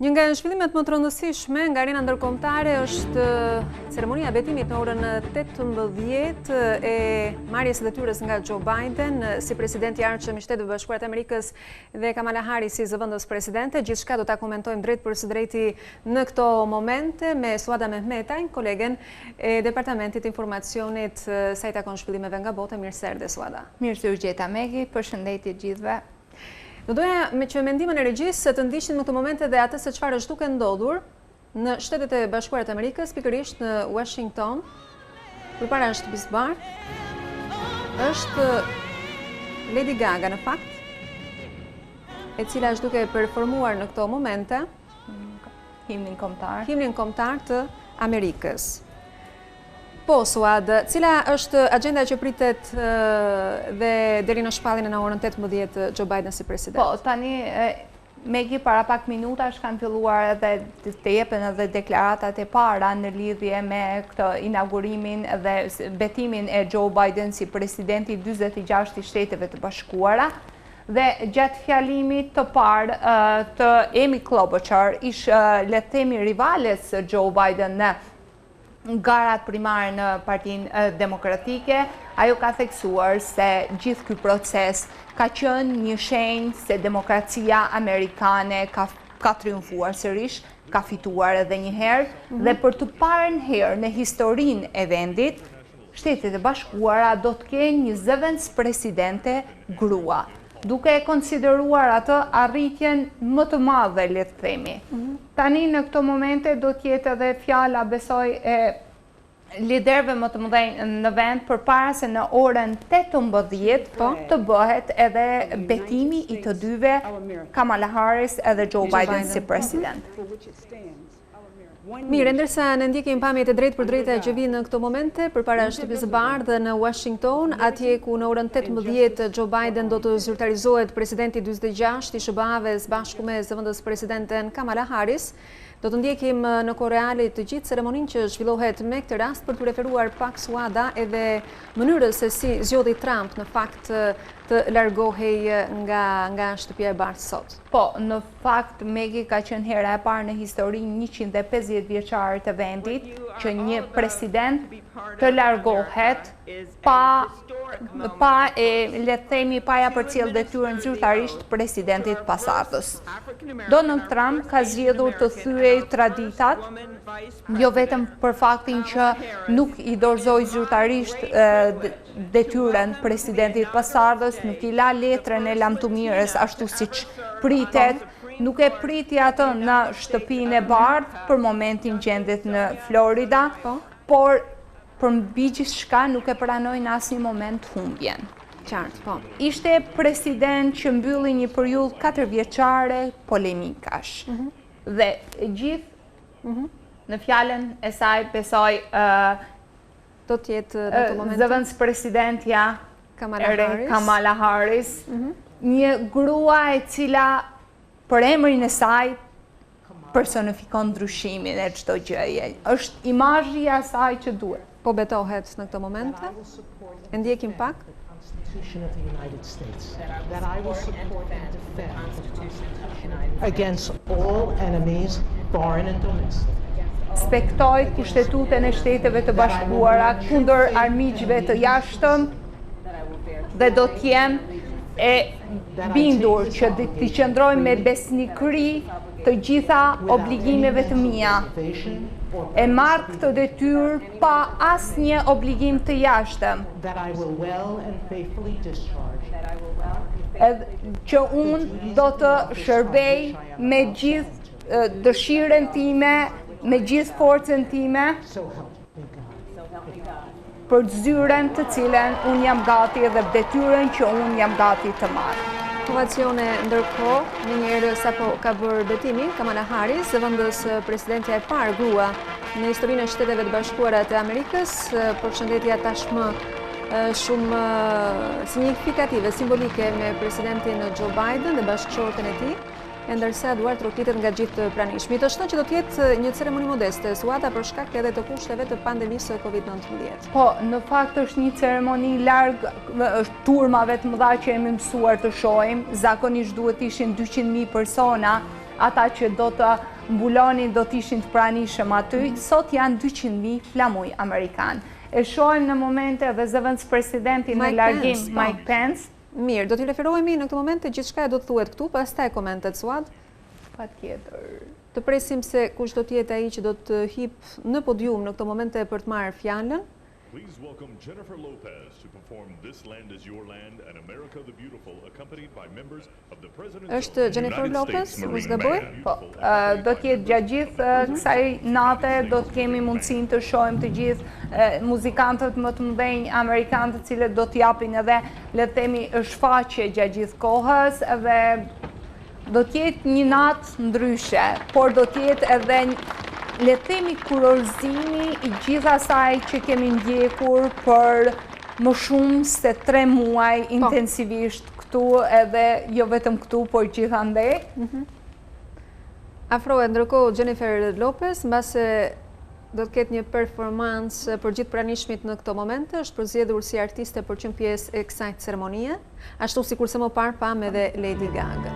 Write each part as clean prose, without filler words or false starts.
Një nga zhvillimet më të rëndësishme nga arena ndërkombëtare është ceremonia betimit në orën 18 e marrjes së detyrës nga Joe Biden si presidenti i ardhshëm i Shtetit Bashkuar të Amerikës dhe Kamala Harris si zëvendës presidente. Gjithçka do ta komentojmë drejt për së drejti në këto momente me Suada Mehmetaj, kolegen e Departamentit të Informacionit sa i takon zhvillimeve nga bota. Mirë se erdhe, Suada. Mirë se u gjeta, Megi, përshëndetje gjithëve. Do doja me që mendimin e regjisë të ndiqnin në këtë momente dhe atë se çfarë është duke ndodhur në Shtetet e Bashkuara të Amerikës, pikërisht në Washington, përpara shtëpisë Bardh, është Lady Gaga në fakt, e cila është duke performuar në këto momente himnin kombëtar të Amerikës. Po, Suad, cila është agenda që pritet dhe deri në shpalljen në orën 18 Joe Biden si president? Po, tani Megi para pak minutash kanë filluar edhe të jepen edhe deklaratat e para në lidhje me këtë inaugurimin dhe betimin e Joe Biden si presidenti 46 i Shteteve të Bashkuara. Dhe gjatë fjalimit të parë të Amy Klobuchar, ish le të themi rivales Joe Biden në garat primare në Partinë Demokratike, ajo ka theksuar se gjithë ky proces ka qenë një shenjë se demokracia amerikane ka triumfuar sërish, ka fituar edhe një herë, dhe për të parën herë në historinë e vendit, Shtetet e Bashkuara do të kenë një zëvendës presidente grua, duke e konsideruar atë arritjen më të madhe, le të themi. Tani në këto momente do t'jetë edhe fjala, besoj, e liderëve më të mëdhenj në vend, përpara se në orën 18 të bëhet edhe betimi i të dyve, Kamala Harris edhe Joe Biden si president. Mirë, ndërsa në ndjekim pamjet e drejt për drejta që vinë në këto momente, përpara shtëpisë Bardh në Washington, atje ku në orën 18 Joe Biden do të zyrtarizohet presidenti 46 i SHBA-ves bashku me zëvendës presidentin Kamala Harris. Do të ndjekim në kohë reale të gjithë ceremoninë që zhvillohet me këtë rast për të referuar pak, Suada, edhe mënyrës se si zgjodhi Trump në fakt të largohej nga shtëpia e Bardh sot. Po, në fakt Megi ka qenë hera e parë në historinë 150 vjeçare të vendit që një president të largohet pa le të themi paja përcjell detyrën zyrtarisht presidentit pasardhës. Donald Trump ka zgjedhur të thyej traditat, jo vetëm për faktin që nuk i dorëzoi zyrtarisht detyrën presidentit pasardhës, nuk i la letrën e lamtumirës ashtu siç pritet, nuk e priti atë në shtëpinë e Bardh, për momentin gjendet në Florida, por për mbi gjithçka nuk e pranoi në asnjë moment humbjen. Qartë, po. Ishte president që mbylli një periudhë 4 vjeçare polemikash. Dhe gjithë në fjalën e saj besoj do të jetë në këtë moment zëvendës presidentja Kamala Harris, një grua e cila për emrin e saj personifikon ndryshimin e çdo gjëje. Është imazhi i asaj që duhet. Po betohet në këto momente? E ndjekim pak? Spektoj Kushtetutën e Shteteve të Bashkuara kundër armiqve të jashtëm dhe do t'jem e bindur që t'i qëndroj me besnikëri të gjitha obligimeve të mia. E marr këtë detyrë pa asnjë obligim të jashtëm. Që unë do të shërbej me gjithë dëshirën time, me gjithë forcën time, për zyrën të cilën unë jam gati dhe detyrën që unë jam gati të marr. Ovacione ndërkohë, një njerë sapo ka bërë betimin, Kamala Harris, zëvendës presidentja e parë grua në historinë e Shteteve të Bashkuara të Amerikës, përshëndetja tashmë shumë signifikative, simbolike me presidentin Joe Biden dhe bashkëshorten e tij, ndërsa duart rrokitet nga gjithë pranishmit. Është që do të jetë një ceremoni modeste, Suada, për shkak edhe të kushteve të pandemisë COVID-19. Po, në fakt është një ceremoni larg turmave të mëdha që jemi mësuar të shohim. Zakonisht duhet ishin 200.000 persona ata që do të mbulonin do të ishin të pranishëm aty, sot janë 200.000 flamuj amerikan. E shohim në momente dhe zëvendës presidenti në largim Mike Pence. Mirë, do t'i referohemi në këtë momente gjithçka do të thuhet këtu, pastaj komentet Suad. Patjetër. Të presim se kush do t'jetë ai që do të hip në podium në këtë momente për të marrë fjalën. Please welcome Jennifer Lopez to perform This Land Is Your Land and America the Beautiful, accompanied by members of the President's Është Jennifer Lopez, mos gaboj? Po, do të jetë gjatë gjithë kësaj nate, do të kemi mundësinë të shohim të gjithë muzikantët më të mëdhenj amerikanë, të cilët do të japin edhe, le të themi, shfaqje gjatë gjithë kohës dhe do të jetë një natë ndryshe, por do të jetë edhe le të themi kurorëzimi i gjithë asaj që kemi ndjekur për më shumë se 3 muaj intensivisht këtu edhe jo vetëm këtu, por gjithandej. Afrohet ndërkohë Jennifer Lopez, mbase do të ketë një performancë për gjithë pranishmit në këto momente, është përzgjedhur si artiste për qenë pjesë e kësaj ceremonie, ashtu sikurse më parë pam edhe Lady Gaga.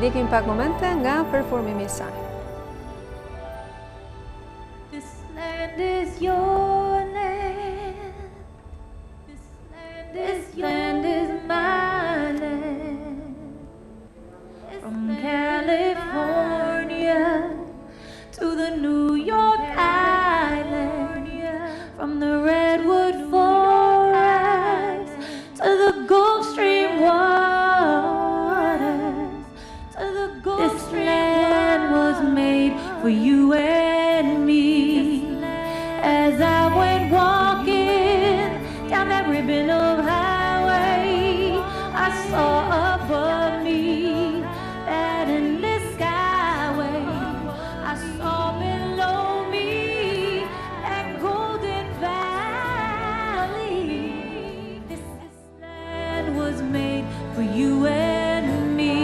Ndikim pak momente nga performimi i saj. This land is your land. This land is my land. From California to the New York Island, from the redwood forest to the Gulf Stream waters. This land was made for you and me. As I went walking down that ribbon of highway, I saw above me that endless skyway. I saw below me that golden valley. This land was made for you and me.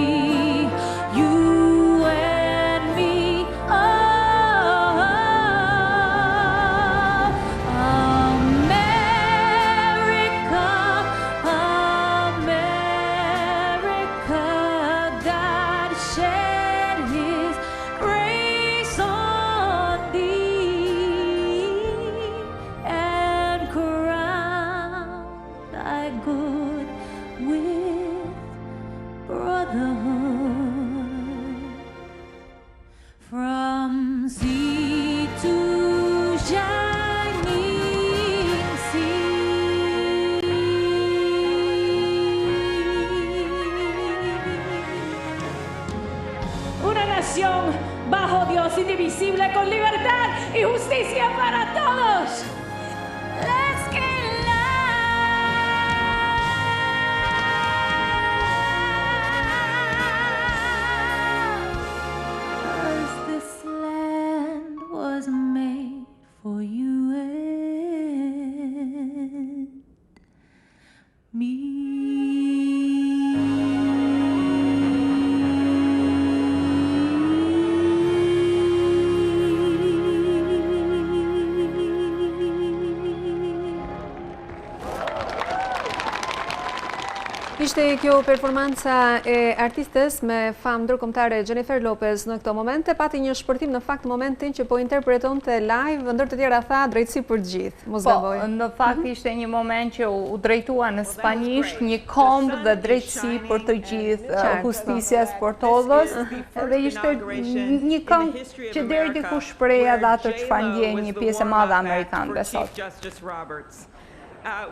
Bajo Dios indivisible con libertad y justicia para todos. Let's get loud. 'Cause this land was made for you and me. Ishte kjo performanca e artistes me famë ndërkombëtare Jennifer Lopez në këto momente, pati një shpërtim në fakt momentin që po interpretonte live, ndër të tjera tha drejtësi për të gjithë, mos gaboj. Po, në fakt ishte një moment që u drejtua në spanjisht, një kombë dhe drejtësi për të gjithë, justicias por todos, dhe ishte një këngë që deri diku shpreh edhe atë çfarë ndjen një pjesë e madhe amerikanëve sot.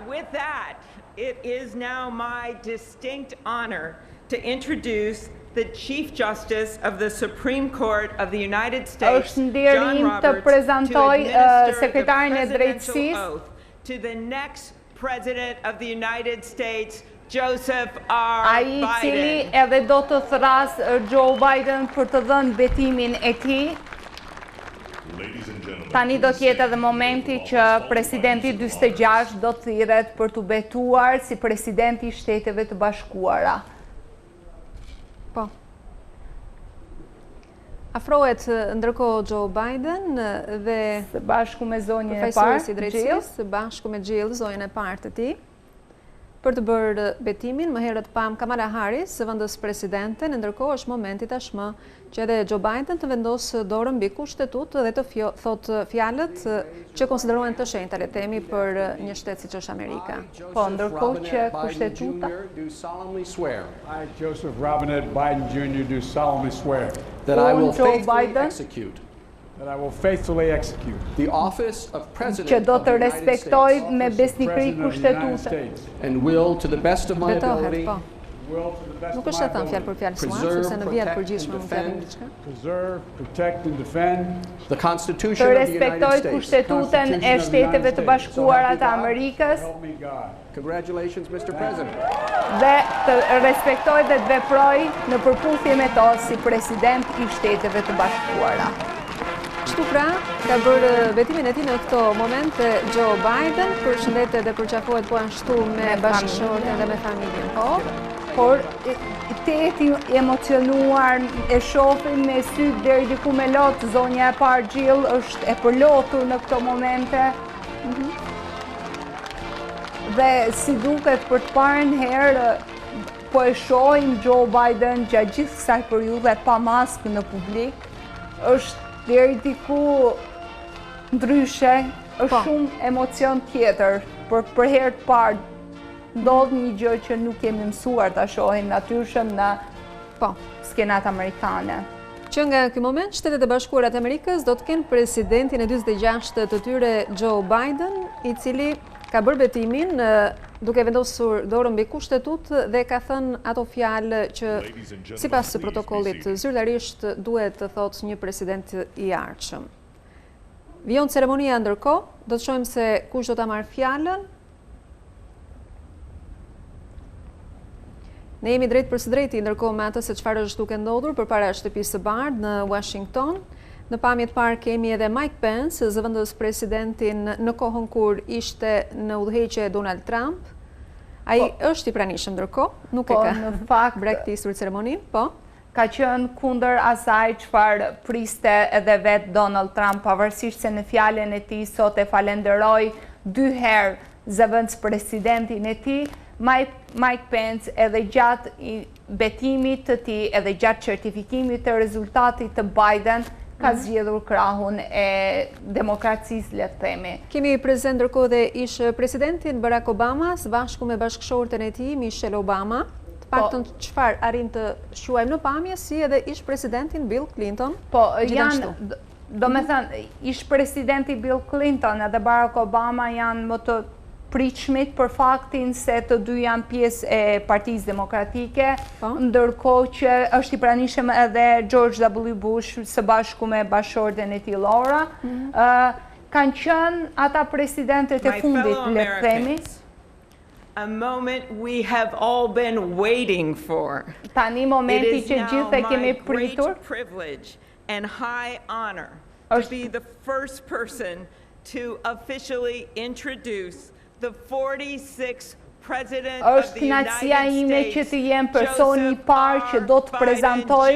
With that, it is now my distinct honor to introduce the Chief Justice of the Supreme Court of the United States, John Roberts, to administer the presidential oath to the next President of the United States, Joseph R. Biden. Ai cili edhe do të thras Joe Biden për të dhënë betimin e tij. Tani do t'jetë edhe momenti që presidenti 46 do të thirret për të betuar si presidenti i Shteteve të Bashkuara. Po. Afrohet ndërkohë Joe Biden dhe së bashku me zonjën e parë, së bashku me Jill, zonjën e parë të tij. për të bërë betimin. Më herët pam Kamala Harris, zëvendës presidentin, ndërkohë është momenti tashmë që edhe Joe Biden të vendosë dorën mbi kushtetut dhe të thotë fjalët që konsiderohen të shenjta, le të themi, për një shtet siç është Amerika. Po, ndërkohë që kushtetuta I, Joseph Robinette Biden Jr. do solemnly swear that I will Joe faithfully Biden. execute that I will faithfully execute the office of President që do of the të United respektoj States me besnikëri President of the United kushtetute. States, and will, to the best of my Betohet, ability, po. will to the best Nuk of është my të thënë fjalë për ability fjalë suar, preserve, sepse në vijat protect, përgjithshme and mund të japim defend diçka. preserve, protect and defend the Constitution Të of the United respektoj States. kushtetuten e Constitution of the Shteteve United të States. Bashkuara So help me të God. Amerikës help me God. Congratulations, Mr. President. dhe të respektoj dhe të veproj në përputhje me to si president i Shteteve të Bashkuara. Kështu pra, ka bërë betimin e tij në këto momente Joe Biden, përshëndetet dhe përqafohet po ashtu me bashkëshorten dhe me familjen. Po, Por të jeti emocionuar, e shohim me sy deri diku me lot, zonja e parë Jill është e përlotur në këto momente. Dhe si duket për të parën herë po e shohim Joe Biden gjatë gjithë kësaj periudhe pa maskë në publik, është deri diku ndryshe, është shumë emocion tjetër, për herë të parë ndodh një gjë që nuk kemi mësuar ta shohim natyrshëm në skenat amerikane. Që nga ky moment, Shtetet e Bashkuara të Amerikës do të kenë presidentin e 46 të tyre Joe Biden, i cili ka bërë betimin duke vendosur dorën mbi kushtetut dhe ka thënë ato fjalë që sipas protokollit zyrtarisht duhet të thotë një president i ardhshëm. Vijon ceremonia ndërkohë, do të shohim se kush do ta marrë fjalën. Ne jemi drejt për së drejti ndërkohë me atë se çfarë është duke ndodhur përpara shtëpisë së bardhë në Washington. Në pamje të parë kemi edhe Mike Pence, zëvendës presidentin në kohën kur ishte në udhëheqje Donald Trump. Ai është i pranishëm ndërkohë, nuk e ka në fakt braktisur ceremoninë, po. Ka qenë kundër asaj çfarë priste edhe vet Donald Trump, pavarësisht se në fjalën e tij sot e falenderoi 2 herë zëvendës presidentin e tij. Mike Pence edhe gjatë betimit të tij edhe gjatë certifikimit të rezultatit të Biden ka zgjedhur krahun e demokracisë, le të themi. Kemi prezent ndërkohë dhe ish presidentin Barack Obama së bashku me bashkëshorten e tij Michelle Obama. Të paktën çfarë arrin të quajmë në pamje si edhe ish presidentin Bill Clinton. Po, janë, do me thënë, ish presidenti Bill Clinton edhe Barack Obama janë më të pritshmit për faktin se të dy janë pjesë e Partisë Demokratike, ndërkohë që është i pranishëm edhe George W. Bush së bashku me bashkëshorten e tij Laura. Kanë qenë ata presidentet e fundit, le të themi. A moment we have all been waiting for. Tani momenti që gjithë e kemi pritur. It is now my great privilege and high honor to be the first person to officially introduce the 46th President of the United States, është kënaqësia ime që të jem personi i parë që do të prezantoj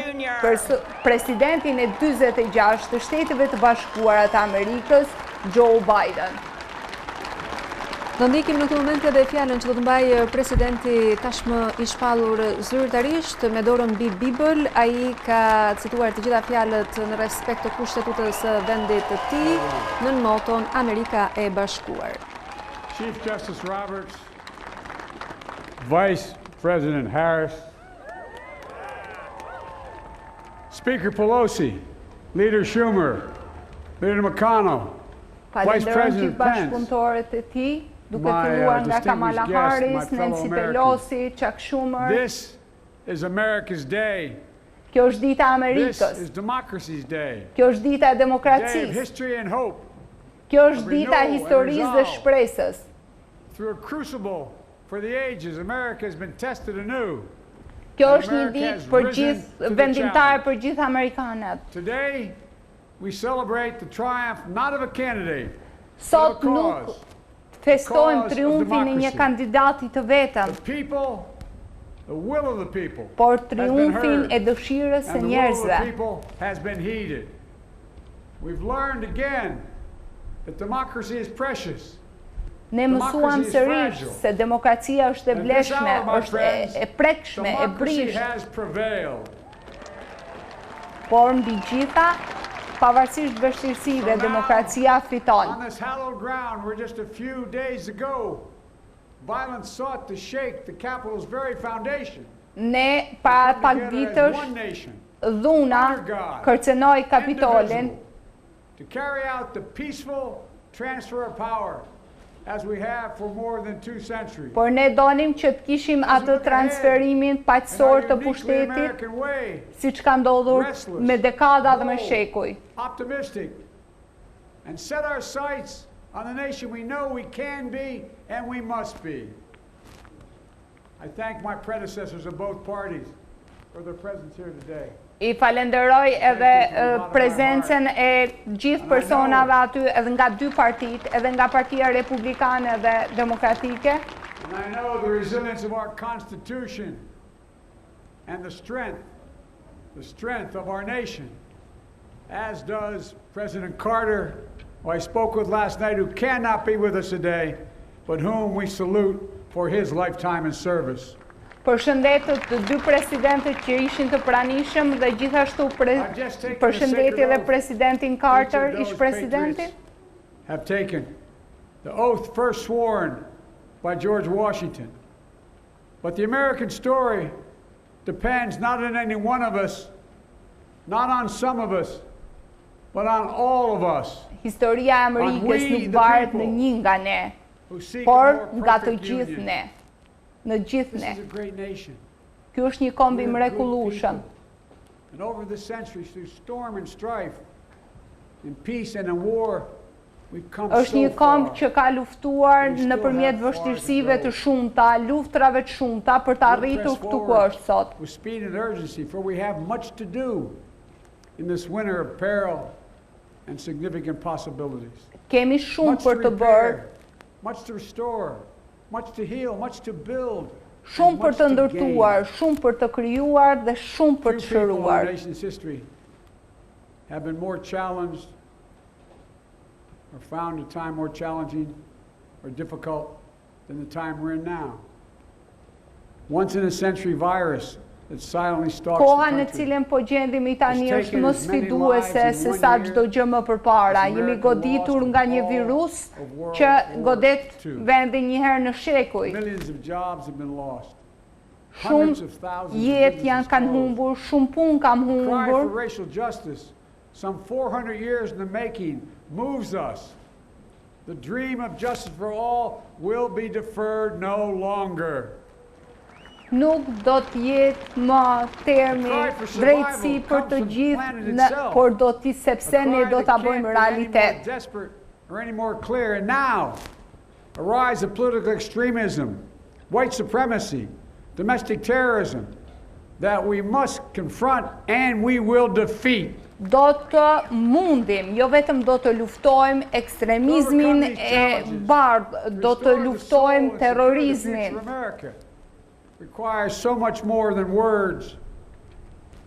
presidentin e 46 të Shteteve të Bashkuara të Amerikës, Joe Biden. Do ndikim në këtë moment edhe fjalën që do të mbajë presidenti tashmë i shpallur zyrtarisht me dorën mbi Bibël. Ai ka cituar të gjitha fjalët në respekt të kushtetutës së vendit të tij në moton Amerika e Bashkuar. Chief Justice Roberts, Vice President Harris, Speaker Pelosi, Leader Schumer, Leader McConnell, Vice President Pence, bashkëpunëtorët e tij, duke filluar nga Kamala Harris, Nancy Pelosi, Chuck Schumer. This is America's day. Kjo është dita e This Amerikës. is democracy's day. Kjo është dita e Day of demokracisë. history and hope. Kjo është dita e historisë dhe shpresës. Through a crucible for the ages, America has been tested anew. Kjo është një ditë për gjithë vendimtarë, për gjithë amerikanët. Today, we celebrate the triumph not of a candidate, Sot nuk festojmë triumfin e një kandidati të vetëm, the people, the will of the people, por triumfin e dëshirës së and the will of njerëzve. the people has been heeded. We've learned again that democracy is precious. Ne mësuam sërish se demokracia është e vlefshme, është e prekshme, e brishme. Por mbi gjitha, pavarësisht vështirësive, demokracia fiton. On this hallowed ground where just a few days ago violence sought to shake the capital's very foundation. Ne para pak ditësh dhuna kërcenoi kapitolin to carry out the peaceful transfer of power as we have for more than 2 centuries. Por ne donim që të kishim atë transferimin paqësor të pushtetit, siç ka ndodhur me dekada dhe me shekuj. Optimistic and set our sights on the nation we know we can be and we must be. I thank my predecessors of both parties for their presence here today. I falenderoj edhe prezencën e gjithë personave aty edhe nga dy partitë, edhe nga Partia Republikane dhe Demokratike. And I know the resilience of our Constitution and the strength of our nation, as does President Carter, who I spoke with last night, who cannot be with us today, but whom we salute for his lifetime in service. Përshëndet të dy presidentët që ishin të pranishëm dhe gjithashtu përshëndetje edhe presidentin Carter, ish presidentin. Have taken the oath first sworn by George Washington. But the American story depends not on any one of us, not on some of us, but on all of us. Historia e Amerikës nuk varet në një nga ne, por nga të gjithë ne. Në gjithë ne. Ky është një kombi mrekullueshëm. And over the centuries, through storm and strife, in peace and in war, we've come so far. Është një komb që ka luftuar nëpërmjet vështirësive të shumta, luftrave të shumta për të arritur këtu ku është sot. With speed and urgency, for we have much to do in this winter of peril and significant possibilities. Kemi shumë për të bërë. Much to restore, much to heal, much to build. Shumë për të ndërtuar, shumë për të krijuar dhe shumë për të shëruar. Few people in our nation's history have been more challenged or found a time more challenging or difficult than the time we're in now. Once in a century virus that silently stalks Koha the në country. cilën po gjendemi tani është më sfiduese se sa çdo gjë më përpara. Jemi goditur nga një virus që godet vendin një herë në shekuj. Millions of jobs have been lost. Shumë jetë kanë humbur, shumë punë kam Cry for humbur. racial justice, some 400 years in the making, moves us. The dream of justice for all will be deferred no longer. Nuk do të jetë më termi drejtësi për të gjithë, por do të sepse ne do ta bëjmë realitet. Desperate or any more clear. And now, a rise of political extremism, white supremacy, domestic terrorism, that we must confront and we will defeat. Do të mundim, jo vetëm do të luftojmë ekstremizmin e bardhë, do të luftojmë terrorizmin. Requires so much more than words.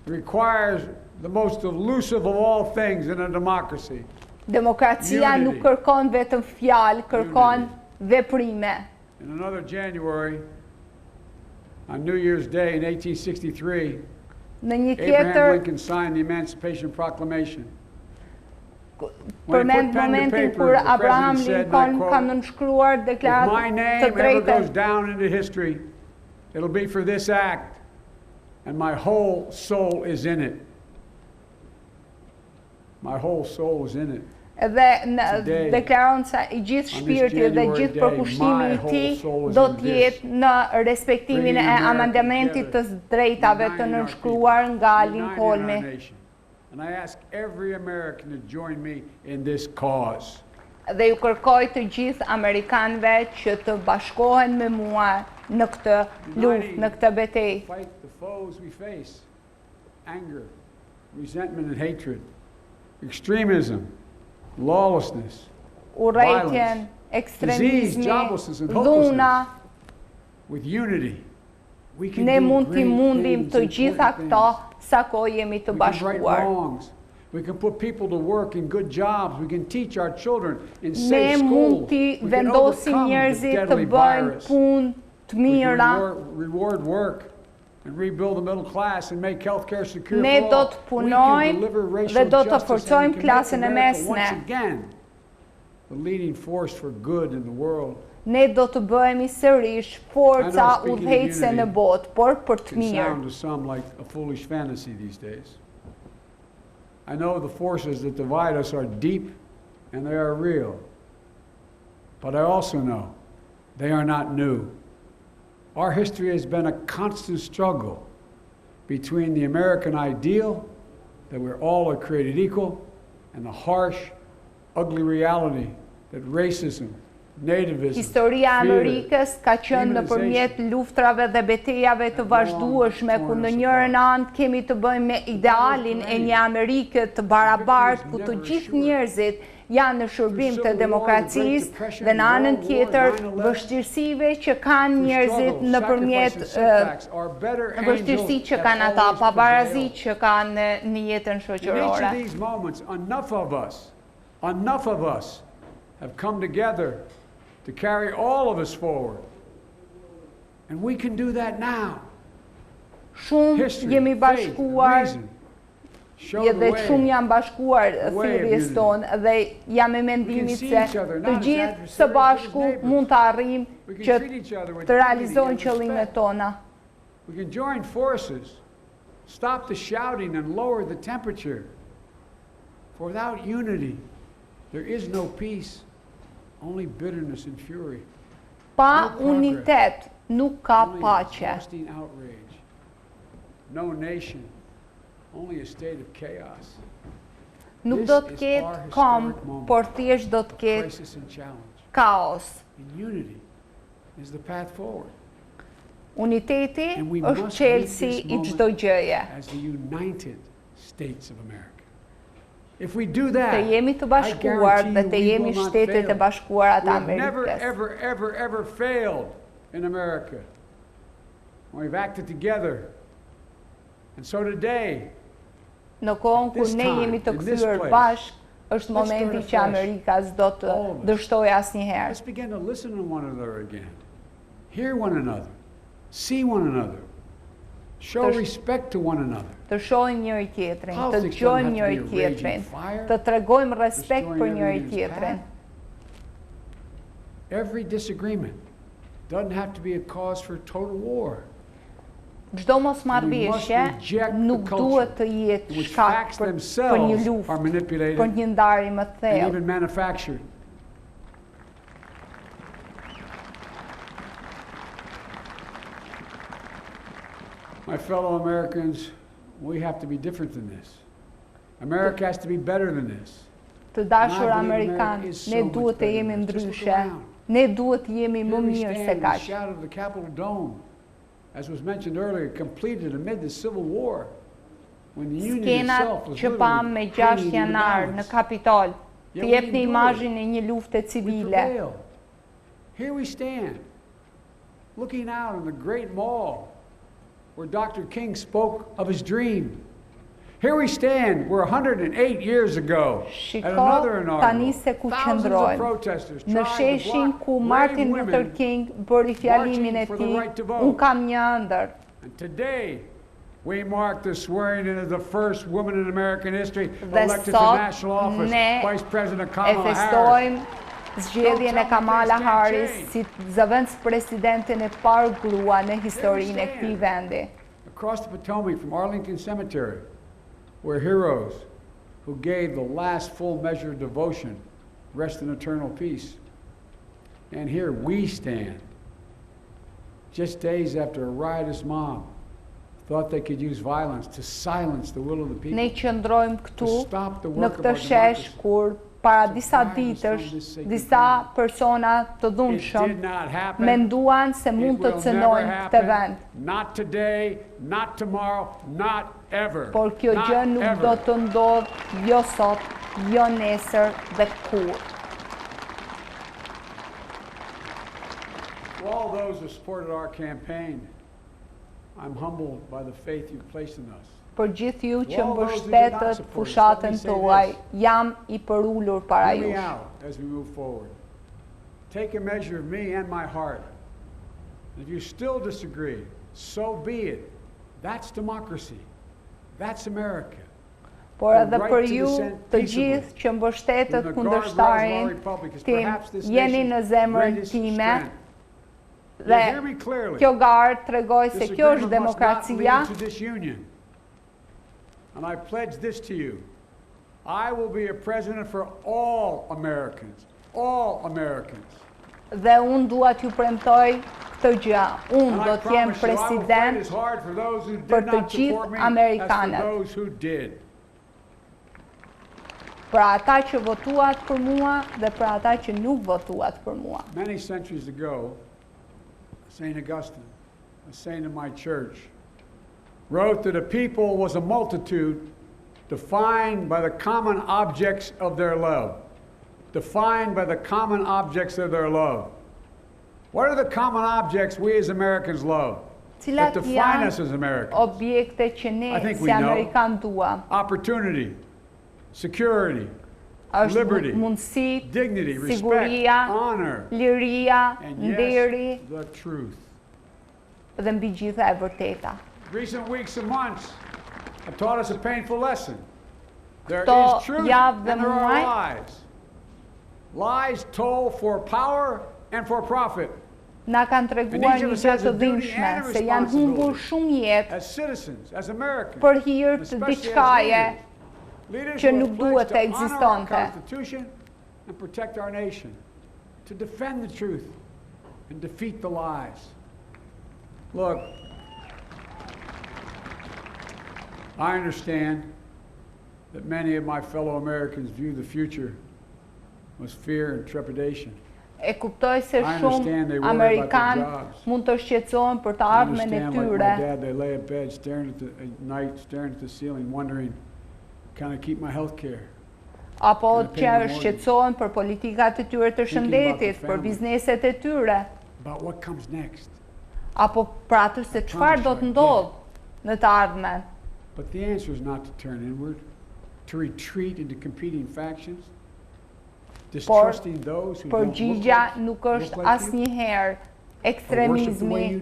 It requires the most elusive of all things in a democracy. Demokracia nuk kërkon vetëm fjalë, kërkon veprime. In another January, on New Year's Day in 1863, Në një Abraham tjetër, Lincoln signed the Emancipation Proclamation. përmend momentin kur Abraham Lincoln ka nënshkruar If my deklaratën name të ever goes drejtën. down into history, it'll be for this act, and my whole soul is in it. My whole soul is in it. Edhe në deklaranca i gjithë shpirti dhe gjithë përkushtimi i tij do të jetë në respektimin e amendamentit të drejtave të nënshkruar nga Lincolni. And I ask every American to join me in this cause. Dhe ju kërkoj të gjithë amerikanëve që të bashkohen me mua në këtë luftë, në këtë betejë. Fight the foes we face: anger, resentment and hatred, extremism, lawlessness, Urrëtitjen, ekstremizmi, dhuna. With unity, we can Ne do mund t'i great mundim things, të gjitha important këto things. sa kohë jemi të We can right bashkuar. wrongs. We can put people to work in good jobs. We can teach our children in Ne safe mund schools. t'i We can vendosim overcome the njerëzit të deadly bëjnë virus. punë të We mira. can reward work and rebuild the middle class and make healthcare secure Ne for do all. të We can punojmë deliver dhe racial do të justice and forcojmë we can make klasën e America mesme. once again the leading force for good in the world. Ne do të bëhemi sërish forca I know speaking of udhëheqëse në unity botë, por për të Can mirë. sound to some like a foolish fantasy these days. I know the forces that divide us are deep and they are real. But I also know they are not new. Our history has been a constant struggle between the American ideal that we're all are created equal and the harsh, ugly reality that racism, nativism, Historia e fear, Amerikës ka qenë nëpërmjet luftrave dhe betejave të vazhdueshme ku në njërin anë kemi të bëjmë me idealin e një Amerike të barabartë ku të gjithë njerëzit janë në shërbim të demokracisë dhe në anën tjetër vështirësive që kanë njerëzit nëpërmjet vështirësi që kanë ata, pabarazi që kanë në jetën In each of shoqërore. these moments, enough of us have come together to carry all of us forward. And we can do that now. Shumë History, jemi faith, bashkuar reason, show dhe the way. shumë janë bashkuar way of thirrjes unity. tonë dhe jam e mendimit We can see se each other, të not as gjithë adversaries, së but as bashku neighbors. mund të arrijmë We can që treat each other with të dignity realizojnë and qëllimet respect. tona. We can join forces, stop the shouting and lower the temperature. For without unity, there is no peace, only bitterness and fury. Pa No progress. unitet nuk ka Only paqe. exhausting outrage. No nation, only a state of chaos. Nuk This do të is ketë our kom, historic moment. por thjesht do të ketë Crisis and challenge. kaos. And unity is the path forward. Uniteti And we është must çelësi meet this i çdo gjëje. as the United States of America. If we do that, Të jemi të bashkuar dhe të jemi shtetet e bashkuara të We have never, Amerikës. ever failed in America. We've acted together. And so today, Në kohën kur This ne time, jemi të in this kthyer place, bashk, është let's momenti start që afresh. Amerika s'do të All of us. dështojë asnjëherë. let's begin to listen to one another again. Hear one another. See one another. Show Të sh- respect to one another. Të shohim njëri tjetrin, të Politics dëgjojmë don't have njëri to be a raging tjetrin, fire, të tregojmë respekt destroying për njëri everything in its tjetrin. path. Every disagreement doesn't have to be a cause for total war. Çdo mosmarrëveshje reject the nuk culture duhet të in jetë which shkak facts për një themselves are luftë, manipulated për një ndarje më të and thellë. even manufactured. My fellow Americans, we have to be different than this. America has to be better than this. Të dashur And I believe Amerikan, America is so ne much duhet të better jemi than this. Just look ndryshe. around. Ne duhet të jemi më Here we mirë se stand in the kaq. shadow of the Capitol dome, as was mentioned earlier, completed amid the Civil War, when the Union Skenat itself was që pam me literally 6 hanging in the janar në balance. Kapitol, Yeah, të we jep një endured. imazhin e një lufte We civile. prevailed. Here we stand, looking out on the great mall where Dr. King spoke of his dream. Here we stand, where 108 years ago, at Shiko another tani inaugural, se ku thousands of qëndrojmë. protesters Në tried to sheshin block ku brave Martin Luther women. King bëri fjalimin e marching for the tij, right to vote. unë kam një ëndër. And today, we mark the swearing in of the first woman in American history Dhe elected to sot national office, ne Vice President E Kamala Harris. festojmë zgjedhjen e Kamala Harris change. si zëvendës presidentin e parë grua në historinë e këtij vendi. Across the Potomac from Arlington Cemetery, where heroes who gave the last full measure of devotion rest in eternal peace. And here we stand, just days after a riotous mob thought they could use violence to silence the will of the people. Ne qëndrojmë këtu To stop the në work of këtë our shesh democracy. kur para To disa fire this ditësh on this sacred disa ground. persona të It dhunshëm did not happen. menduan se It mund të will never cënojnë këtë happen. vend. Not today, not tomorrow, not ever. Por kjo Not gjë nuk ever. do të ndodhë jo sot, jo nesër dhe kur. To all those who supported our campaign, I'm humbled by the faith you've placed in us. Për gjithë ju që mbështetët fushatën tuaj, jam I përullur para Hear me jush. out as we move forward. Take a measure of me and my heart. If you still disagree, so be it. That's democracy. That's America. Por edhe për ju të gjithë që mbështetët kundërshtarin tim, jeni në zemrën time dhe kjo garë tregoj se kjo është demokracia. And I pledge this to you. I will be a president for all Americans. All Americans. Dhe unë dua t'ju premtoj këtë gjë. Unë do t'jem president për të gjithë amerikanët. Për ata që votuat për mua dhe për ata që nuk votuat për mua. Many centuries ago, St. Augustine, a saint of my church, wrote that a people was a multitude defined by the common objects of their love. Defined by the common objects of their love. What are the common objects we as Americans love? That define us as Americans? Objekte që ne si Amerikan dua. Opportunity, security, liberty, mundësi, dignity, respect, siguria, honor, liria, and nderi, the truth. Dhe mbi gjitha e vërteta. Recent weeks and months have taught us a painful lesson. There is truth and there are lies. Lies told for power and for profit. Na kanë treguar një gjë të dhimbshme se janë humbur shumë jetë për hir të diçkaje që nuk duhet të ekzistonte. And protect our nation, to defend the truth and defeat the lies. Look, I understand that many of my fellow Americans view the future with fear and trepidation. E kuptoj se shumë Amerikanë mund të shqetësohen për të ardhmen e tyre. Like my dad, they lay in bed staring at the ceiling, wondering, can I keep my health care? Apo që shqetësohen për politikat e tyre të shëndetit, për bizneset e tyre. About what comes next? Apo për atë se çfarë do të ndodhë në të ardhmen. But the answer is not to turn inward, to retreat into competing factions. Por përgjigja nuk është asnjëherë ekstremizmi.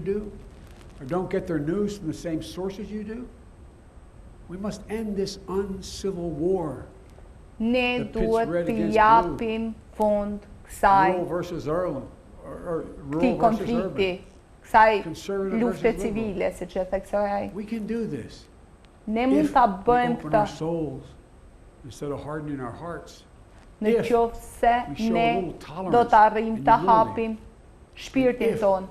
Or don't get their news from the same sources you do. We must end this uncivil war. Ne duhet të japim fund kësaj konflikti, kësaj lufte civile, siç e theksoi ai. We can do this. Ne mund ta bëjmë këtë. Instead of hardening our hearts. Në qoftë se ne do të arrijmë të hapim shpirtin ton.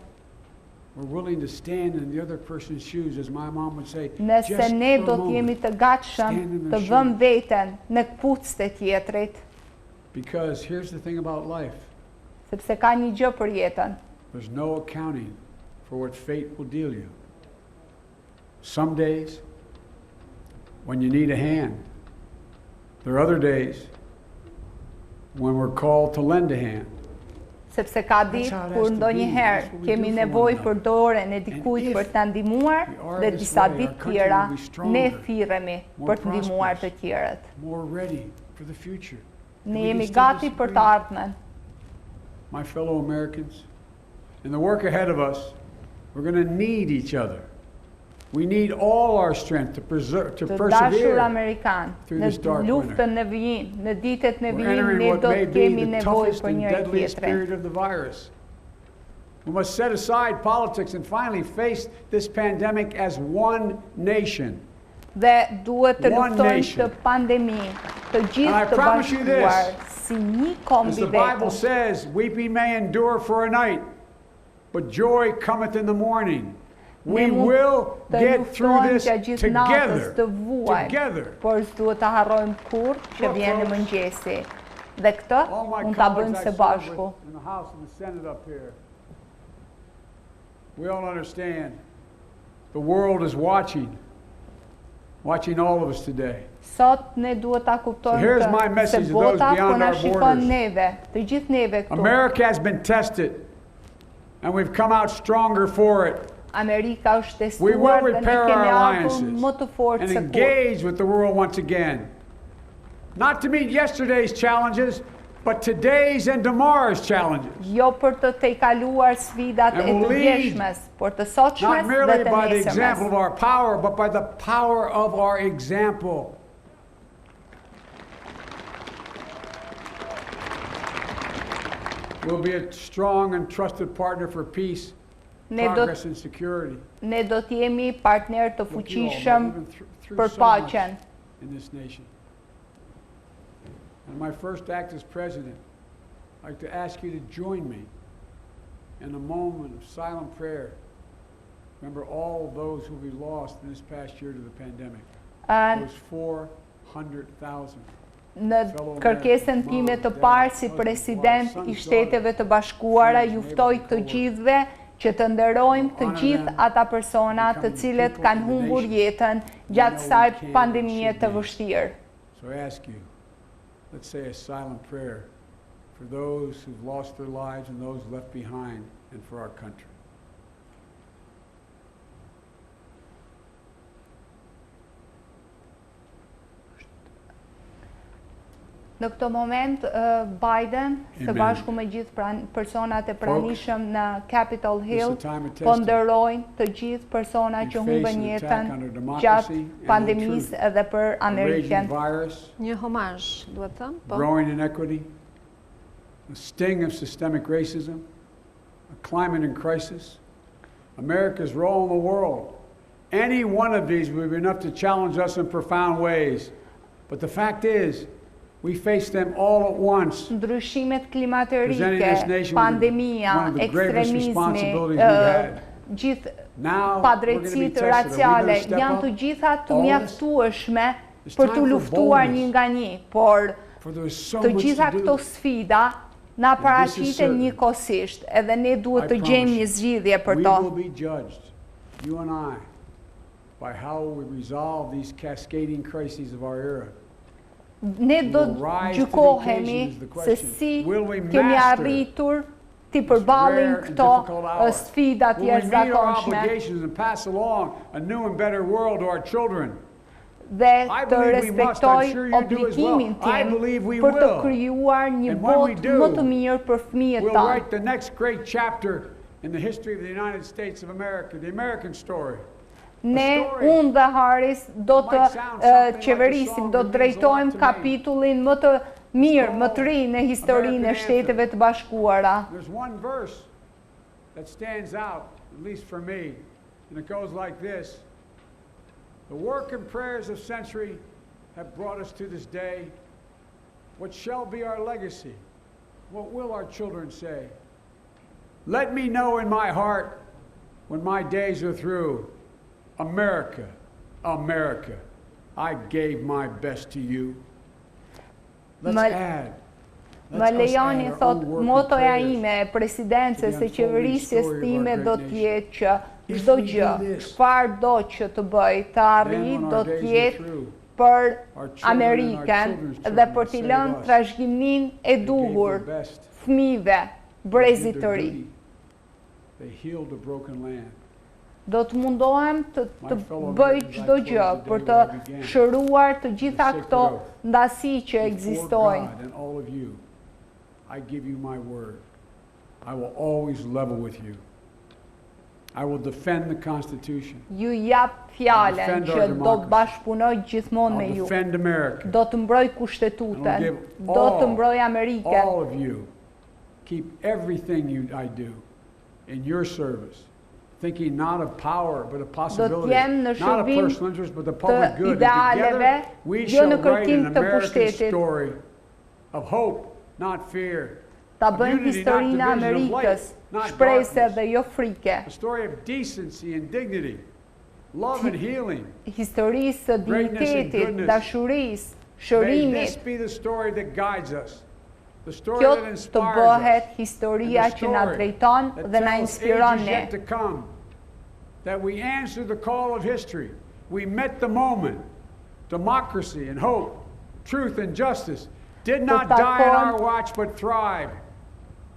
Nëse ne do të jemi të gatshëm të vëmë veten në këpucët e tjetrit. Sepse ka një gjë për jetën. There's no accounting for what fate will deal you. Some days when you need a hand. There are other days when we're called to lend a hand. Sepse ka ditë kur ndonjëherë kemi nevojë për dorën e dikujt për ta ndihmuar dhe disa ditë tjera ne thirremi për të ndihmuar të tjerët. Ne jemi gati për të ardhmen. My fellow Americans, in the work ahead of us, we're going to need each other. We need all our strength to persevere through this dark winter. We're entering what may be the toughest and deadliest period of the virus. We must set aside politics and finally face this pandemic as one nation. Dhe duhet të luftojmë këtë pandemi, të gjithë të bashkuar si një kombi vetëm. As the Bible says, weeping may endure for a night, but joy cometh in the morning. We will get through this together. Por duhet të harrojmë kurrë që vjen në mëngjesi. Dhe këtë mund ta bëjmë së bashku. We all understand. The world is watching all of us today. Sot ne duhet ta kuptojmë se bota po na shikon neve, të gjithë neve këtu. America has been tested and we've come out stronger for it. Amerika është We will testuar dhe ne repair our kemi ardhur alliances më të fortë and se kur. engage with the world once again. Not to meet yesterday's challenges, but today's and tomorrow's challenges. Jo për të tejkaluar sfidat e And të we'll djeshmes, por të sotshmes Not dhe merely të by the example nesërmes. of our power, but by the power of our example. We'll be a strong and trusted partner for peace, progress and security. Ne do të jemi partner të Look, you all, fuqishëm even through për so much paqen. in this nation. And my first act as president, I'd like to ask you to join me in a moment of silent prayer. Remember all those who we lost in this past year to the pandemic. Those 400,000. Në kërkesën time të parë si president i Shteteve të Bashkuara, juftoj të gjithëve që të nderojmë të gjithë ata persona të cilët kanë humbur jetën gjatë kësaj pandemie të vështirë. So I ask you, let's say a silent prayer for those who've lost their lives and those left behind and for our country. Në këto moment, Biden, së bashku me gjithë personat e pranishëm në Capitol Hill, po nderojnë të gjithë persona që humbën jetën gjatë pandemisë edhe për Amerikën. Një homazh, duhet thënë, po. Growing inequity, the sting of systemic racism, a climate in crisis, America's role in the world. Any one of these would be enough to challenge us in profound ways. But the fact is, we face them all at once. Ndryshimet klimatike, pandemia, ekstremizmi, gjithë padrejtësitë raciale, janë të gjitha të mjaftueshme për të luftuar një nga një, por të gjitha këto sfida na paraqiten njëkohësisht, edhe ne duhet të gjejmë një zgjidhje për to. We will be judged, you and I, by how we resolve these cascading crises of our era. Ne do të gjykohemi se si kemi arritur të përballim këto sfidat jashtëzakonshme dhe të respektoj obligimin tim për të krijuar një botë më të mirë për fëmijët tanë. Ne, unë dhe Harris, do të qeverisim, do të drejtojmë kapitullin më të mirë, më të ri në historinë e Shteteve të Bashkuara. There's one verse that stands out, at least for me, and it goes like this. The work and prayers of century have brought us to this day. What shall be our legacy? What will our children say? Let me know in my heart when my days are through. America, America, I gave my best to you. Let's add. Më lejoni, thot, motoja ime e presidencës e qeverisjes time do t'jetë që çdo gjë, çfarë do që të bëj, të arrijë, do t'jetë për Amerikën dhe për t'i lënë trashëgiminë e duhur fëmijëve, brezit të ri. They healed a broken land. Do të mundohem të bëj çdo gjë për të shëruar të gjitha këto ndasi që ekzistojnë. I give you my word. I will always level with you. I will defend the Constitution. Ju jap fjalen që do bashkëpunoj gjithmonë me ju. Do të mbroj Kushtetutën. Do të mbroj Amerikën. All of you keep everything I do in your service. Thinking not of power, but of possibilities, not of personal interest, but the public good. And together, we shall write an American story of hope, not fear. Ta bëjmë historinë e Amerikës, shpresë dhe jo frike. A story of decency and dignity, love and healing. Historisë së dinjitetit, dashurisë, shërimit. May this be the story that guides us. Kjo të bëhet historia që na drejton dhe na inspiron ne. That we answer the call of history. We met the moment. Democracy and hope, truth and justice did not die on our watch but thrive.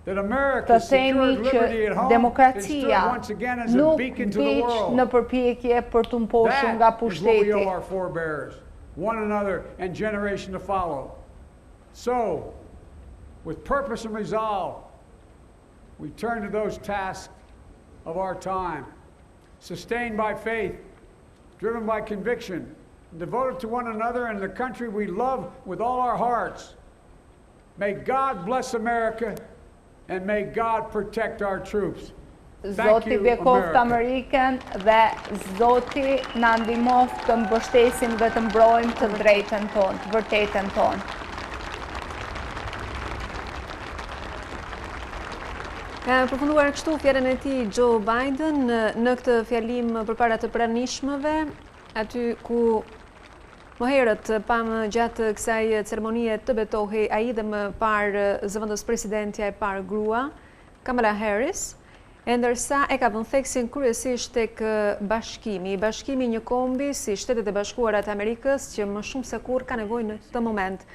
that të America's themi secured që liberty at home and demokracia stood once again as a nuk beacon to the ndiq world. në përpjekje për të mposhtur nga That is what we owe pushteti. our forebears, one another and generation to follow. So, with purpose and resolve, we turn to those tasks of our time, sustained by faith, driven by conviction, devoted to one another and the country we love with all our hearts. May God bless America and may God protect our troops. Thank Zoti you, bekoft America. Amerikën dhe Zoti na ndihmoft të mbështesim dhe të mbrojmë të drejtën tonë, të vërtetën tonë. Ka përfunduar kështu fjalën e tij Joe Biden në këtë fjalim përpara të pranishmëve, aty ku më herët pam gjatë kësaj ceremonie të betohej ai dhe më parë zëvendës presidentja e parë grua, Kamala Harris, e ndërsa e ka vënë theksin kryesisht tek bashkimi një kombi si Shtetet e Bashkuara të Amerikës që më shumë se kur ka nevojë në këtë moment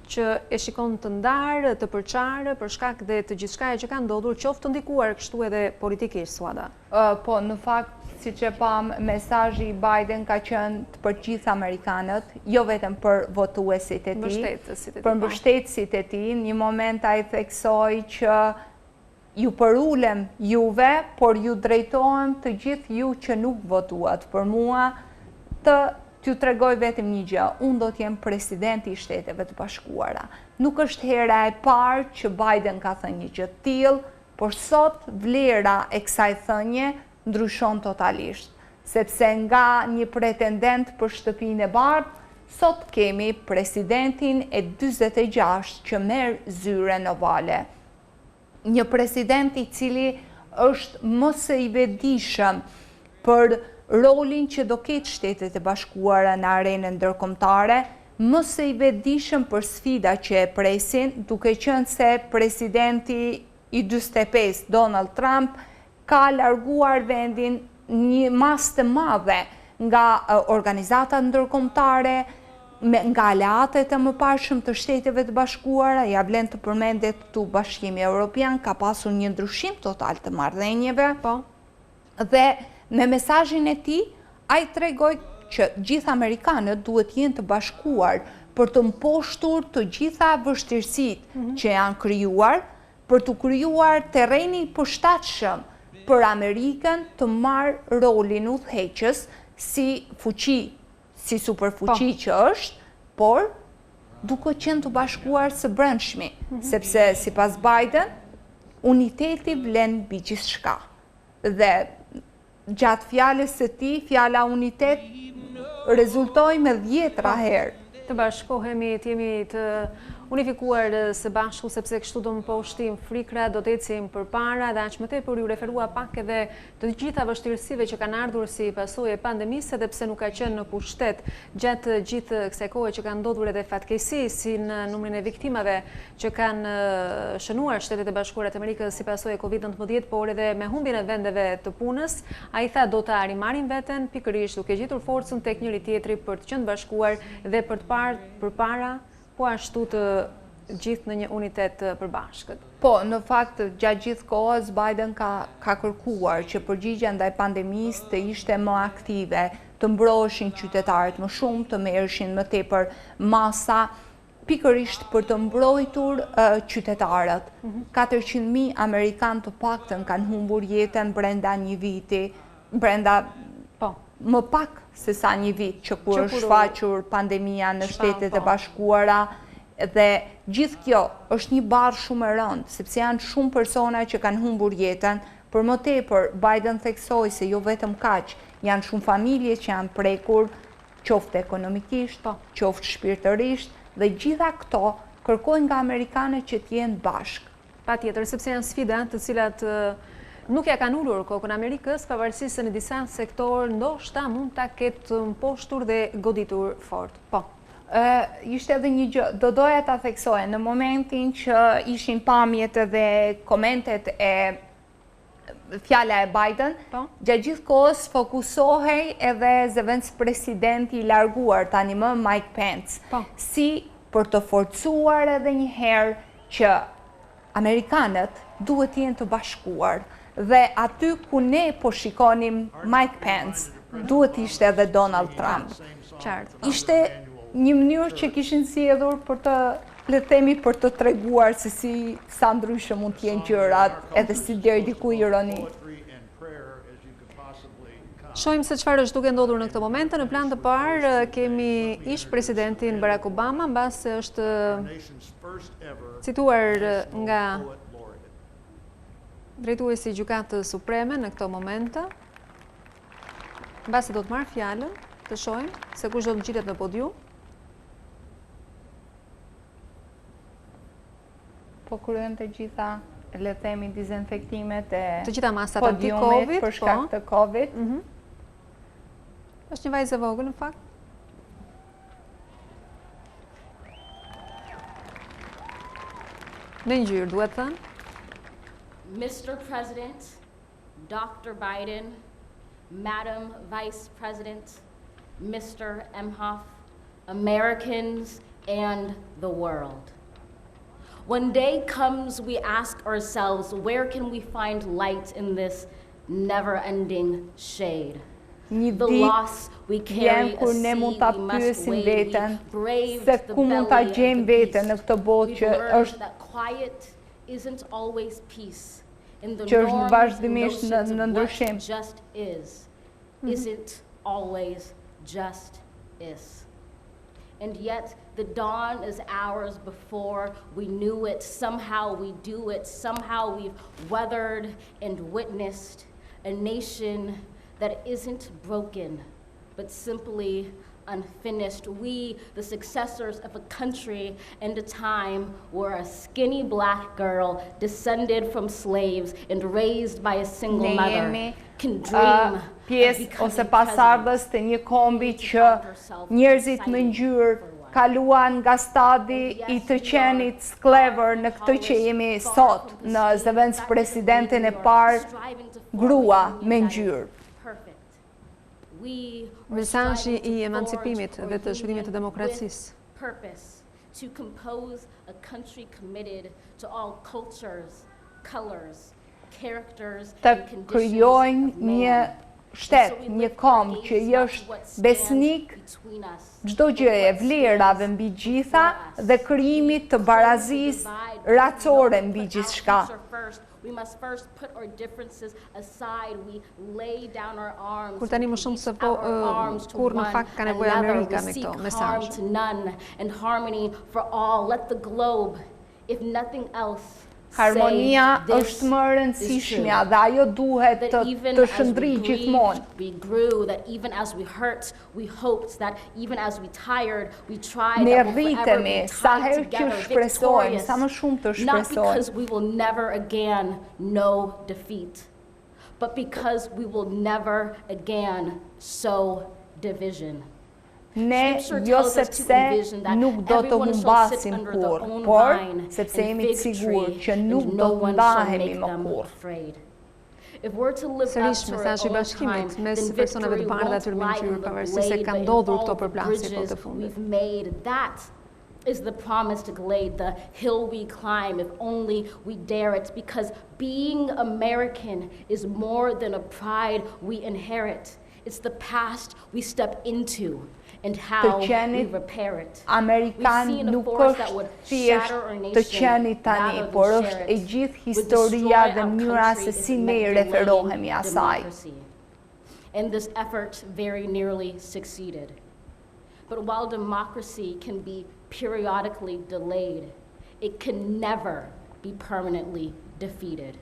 që e shikon të ndarë, të përçarë për shkak dhe të gjithçkaja që ka ndodhur, qoftë të ndikuar kështu edhe politikisht, Suada. Po, në fakt, siç e pam, mesazhi i Biden ka qenë për gjithë amerikanët, jo vetëm për votuesit e tij, për mbështetësit e tij. Një moment ai theksoi që ju përulem juve, por ju drejtohem të gjithë ju që nuk votuat për mua, t'ju tregoj vetëm një gjë, unë do t'jem presidenti i Shteteve të Bashkuara. Nuk është hera e parë që Biden ka thënë një gjë të tillë, por sot vlera e kësaj thënie ndryshon totalisht, sepse nga një pretendent për shtëpinë e bardhë, sot kemi presidentin e 46 që merr zyren ovale. Një president i cili është më së i vetëdijshëm për rolin që do ketë Shtetet e Bashkuara në arenën ndërkombëtare, më së i vetëdijshëm për sfida që e presin, duke qenë se presidenti i 45, Donald Trump, ka larguar vendin një mas të madhe nga organizatat ndërkombëtare, nga aleatet e mëparshëm të Shteteve të Bashkuara, ja vlen të përmendet këtu Bashkimi Evropian, ka pasur një ndryshim total të marrëdhënieve, dhe me mesazhin e tij, ai tregoi që gjithë amerikanët duhet jenë të bashkuar për të mposhtur të gjitha vështirësitë që janë krijuar, për të krijuar terreni i përshtatshëm për Amerikën të marrë rolin udhëheqës si fuqi, si superfuqi që është, por duke qenë të bashkuar së brendshmi, sepse sipas Biden, uniteti vlen mbi gjithçka. Dhe gjatë fjalës së tij, fjala unitet rezultoi me 10 herë. Të bashkohemi, të jemi të unifikuar së bashku, sepse kështu do më poshtim frikra, do të ecim përpara dhe aq më tepër ju referua pak edhe të gjitha vështirësive që kanë ardhur si pasojë e pandemisë, edhe pse nuk ka qenë në pushtet gjatë gjithë kësaj kohe që kanë ndodhur edhe fatkeqësi si në numrin e viktimave që kanë shënuar Shtetet e Bashkuara të Amerikës si pasojë e COVID-19, por edhe me humbjen e vendeve të punës. Ai tha do ta rimarrin veten pikërisht duke gjetur forcën tek njëri tjetri për të qenë bashkuar dhe për të parë përpara, po ashtu të gjithë në një unitet përbashkët. Po, në fakt, gjatë gjithë kohës, Biden ka kërkuar që përgjigja ndaj pandemisë të ishte më aktive, të mbroheshin qytetarët më shumë, të merreshin më tepër masa, pikërisht për të mbrojtur qytetarët. 400.000 amerikanë të paktën kanë humbur jetën brenda një viti, brenda më pak se sa një vit që kur është shfaqur pandemia në Shtetet e Bashkuara, dhe gjithë kjo është një barë shumë e rëndë, sepse janë shumë persona që kanë humbur jetën, për më tepër Biden theksoi se jo vetëm kaq, janë shumë familje që janë prekur, qoftë ekonomikisht, qoftë shpirtërisht, dhe gjitha këto kërkojnë nga amerikanët që të jenë bashkë. Patjetër, sepse janë sfida të cilat nuk ja kanë ulur kokën Amerikës, pavarësisht se në disa sektor ndoshta mund ta ketë mposhtur dhe goditur fort. Po. Ishte edhe një gjë, do doja ta theksoja në momentin që ishin pamjet dhe komentet e fjala e Biden, gjatë gjithë kohës fokusohej edhe zëvendës presidenti i larguar tani më Mike Pence, si për të forcuar edhe një herë që amerikanët duhet jenë të bashkuar. Dhe aty ku ne po shikonim Mike Pence, duhet ishte edhe Donald Trump. Qartë. Ishte një mënyrë që kishin sjellur për të, le të themi, për të treguar se sa ndryshe mund të jenë gjërat, edhe si deri diku ironi. Shohim se çfarë është duke ndodhur në këtë moment. Në plan të parë kemi ish presidentin Barack Obama, mbas se është cituar nga drejtuesi i Gjykatës Supreme në këto momente. Mbas se do të marrë fjalën, të shohim se kush do të ngjitet në podium. Po kryen të gjitha, le të themi, dezinfektimet e të gjitha masat podiumit anti-Covid për shkak të Covid. Është një vajzë e vogël në fakt. Me ngjyrë, duhet thënë. Mr. President, Dr. Biden, Madam Vice President, Mr. Emhoff, Americans, and the world. When day comes, we ask ourselves, where can we find light in this never-ending shade? The loss we carry a kur ne mund ta pyesim veten se ku mund ta gjejmë veten në këtë botë që është quiet isn't always peace. In the që është norm, vazhdimisht the notions në of ndryshim. what just isn't always just is. And yet the dawn is hours before we knew it. Somehow we do it. Somehow we've weathered and witnessed a nation that isn't broken, but simply unfinished. We, the successors of a country and a time where a skinny black girl descended from slaves and raised by a single mother can dream pjesë ose pasardhës të një kombi që njerëzit me ngjyrë kaluan nga stadi i të qenit sklever në këtë që jemi sot në zëvendës presidentin e parë grua me ngjyrë. Mesazhi i emancipimit dhe të shpëtimit të demokracisë. Purpose to compose a country committed to all cultures, colors, characters and conditions. Të krijojnë një shtet, një kombë që është besnik çdo gjëje, vlerave mbi gjitha dhe krijimit të barazisë racore mbi gjithçka. We must first put our differences aside. We lay down our arms. Kur tani më shumë se po kur në fakt ka nevojë Amerika me këto mesazhe. None and harmony for all. Let the globe, if nothing else, harmonia është më e rëndësishmja dhe ajo duhet të shndrijë gjithmonë. We grew, that even as we hurt, we hoped that even as we tired, we tried Ne that we'll forever rritemi be sa tied herë që together, shpresojmë, victorious. sa më shumë të Not shpresojmë. because we will never again know defeat, but because we will never again sow division. Ne jo sepse nuk do të humbasim kur, por sepse jemi të sigurt që nuk do të ndahemi më kurrë. Sërish mesazhi i bashkimit mes personave të bardhë dhe atyre me ngjyrë, pavarësisht se kanë ndodhur këto përplasje po të fundit. Is the promise to glade the hill we climb if only we dare it, because being American is more than a pride we inherit. It's the past we step into and how we repair it. Amerikan nuk është thjesht të qenit tani, por është e gjithë historia dhe mënyra se si ne referohemi asaj. And this effort very nearly succeeded. But while democracy can be periodically delayed, it can never be permanently defeated.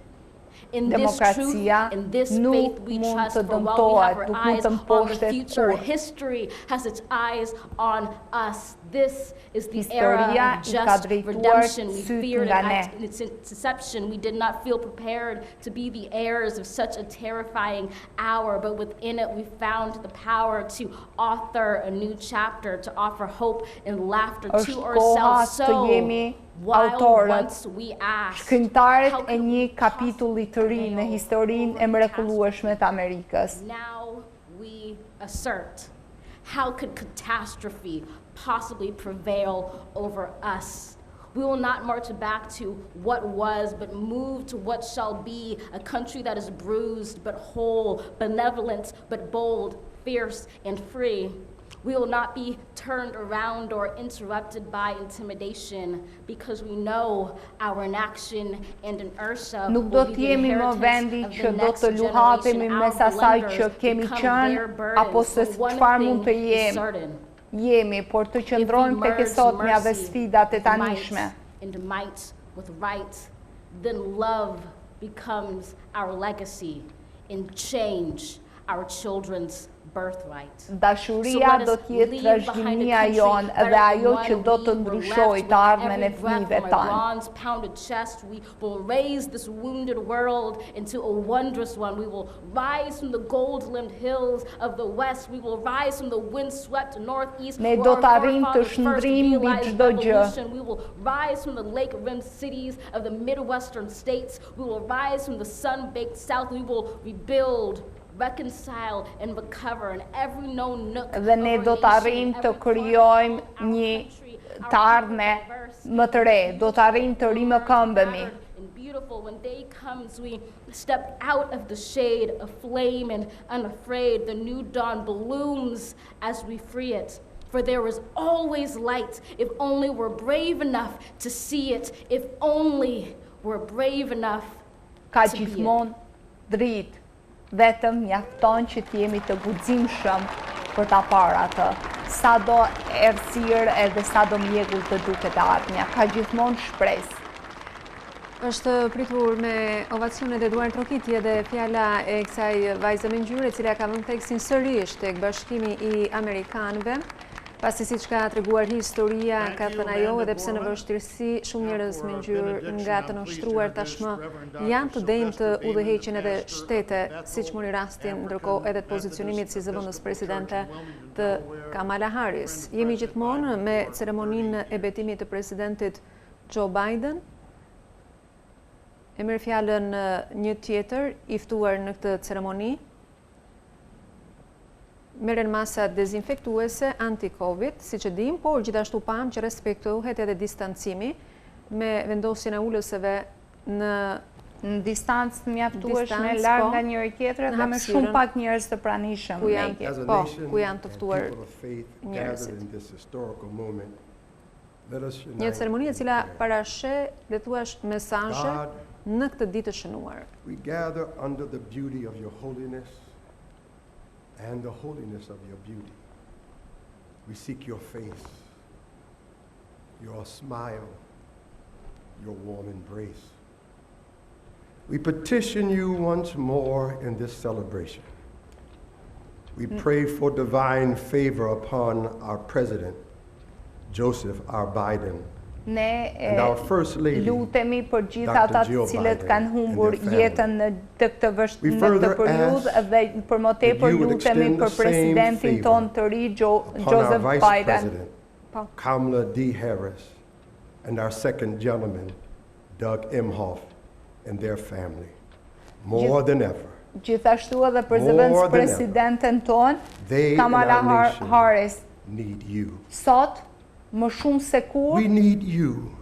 In this truth, in this faith we trust, for while we have our eyes on the future, history has its eyes on us. This is the era of just redemption. We feared it in its inception. We did not feel prepared to be the heirs of such a terrifying hour, but within it we found the power to author a new chapter, to offer hope and laughter to ourselves. So, autorët, shkrimtarët e një kapitulli të ri në historinë e mrekullueshme të Amerikës. Now we assert, how could catastrophe possibly prevail over us? We will not march back to what was, but move to what shall be, a country that is bruised but whole, benevolent but bold, fierce and free. We will not be turned around or interrupted by intimidation because we know our inaction and inertia Nuk do të jemi më vendi që do të luhatemi mes asaj që kemi qenë apo se çfarë mund të jemi, por të qëndrojmë tek e sotmja dhe sfidat e tanishme. And might with right, then love becomes our legacy and change our children's birthright. Dashuria do të jetë trashëginia jonë dhe ajo që do të ndryshojë të ardhmen e fëmijëve tanë. Bronze-pounded chest, we will raise this wounded world into a wondrous one. We will rise from the gold-limbed hills of the west. We will rise from the wind-swept northeast. Ne do të arrijmë të shndrim mbi çdo gjë. We will rise from the lake-rimmed cities of the Midwestern states. We will rise from the sun-baked south. We will rebuild, reconcile and recover in every known nook. Dhe ne do të arrijmë të krijojmë një të ardhme më të re, do të arrijmë të rimëkëmbemi. Beautiful. When day comes, we step out of the shade, aflame and unafraid. The new dawn blooms as we free it. For there is always light, if only we're brave enough to see it, if only we're brave enough Ka to be it. gjithmonë dritë, vetëm mjafton që të jemi të guximshëm për ta parë atë. Sa do errësirë edhe sa do mjegull të duket e ardhmja, ka gjithmonë shpresë. Është pritur me ovacione dhe duar trokitje dhe fjala e kësaj vajze me ngjyrë, e cila ka vënë tekstin sërish tek Bashkimi i Amerikanëve. Pasi siç ka treguar historia, ka thënë ajo, edhe pse në vështirësi shumë njerëz me ngjyrë nga të nështruar tashmë janë të denjë të udhëheqin edhe shtete, siç mori rastin ndërkohë edhe të pozicionimit si zëvendës presidente të Kamala Harris. Jemi gjithmonë me ceremoninë e betimit të presidentit Joe Biden. E merr fjalën një tjetër i ftuar në këtë ceremoni. Merren masa dezinfektuese anti-Covid, siç e dim, por gjithashtu pam që respektohet edhe distancimi me vendosjen e ulëseve në distancë mjaftueshme larg nga njëri tjetri dhe me shumë pak njerëz të pranishëm. Ku janë të ftuar njerëzit. Një ceremoni e cila parasheh dhe thuash mesazhe në këtë ditë të shënuar. We gather under the beauty of your holiness and the holiness of your beauty. We seek your face, your smile, your warm embrace. We petition you once more in this celebration. We pray for divine favor upon our president, Joseph R. Biden, Ne lutemi për gjithë ata të cilët kanë humbur jetën në këtë periudhë dhe për më tepër lutemi për presidentin ton të ri, Joseph Biden, Kamala Harris, and our second gentleman, Doug Emhoff, and their family. More than ever. Gjithashtu edhe për zëvendës presidenten ton, Kamala Harris. Need you. Sot më shumë se kur. We need you,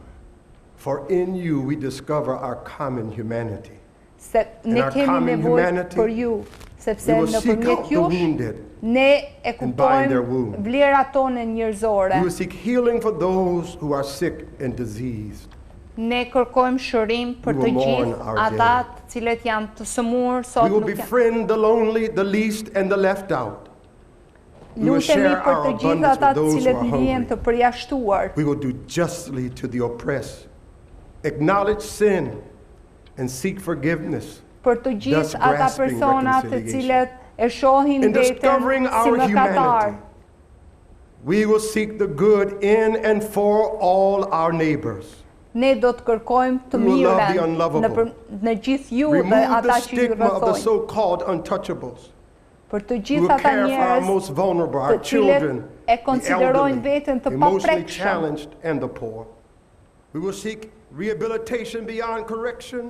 for in you we discover our common humanity. Se ne kemi nevojë për ju, sepse nëpërmjet jush ne e kuptojmë vlerat tona njerëzore. We will seek healing for those who are sick and diseased. Ne kërkojmë shërim për të gjithë ata të cilët janë të sëmurë sot. We will befriend the lonely, the least and the left out. Lutemi për të gjithë ata të cilët ndihen të përjashtuar. We will do justly to the oppressed, acknowledge sin and seek forgiveness. Për të gjithë ata persona të cilët e shohin veten si mëkatar. We will seek the good in and for all our neighbors. Ne do të kërkojmë të mirën në gjithë ju dhe ata që ju rrethojnë. Për të gjithë ata njerëz të cilët e konsiderojnë veten të paprekshëm. We will seek rehabilitation beyond correction.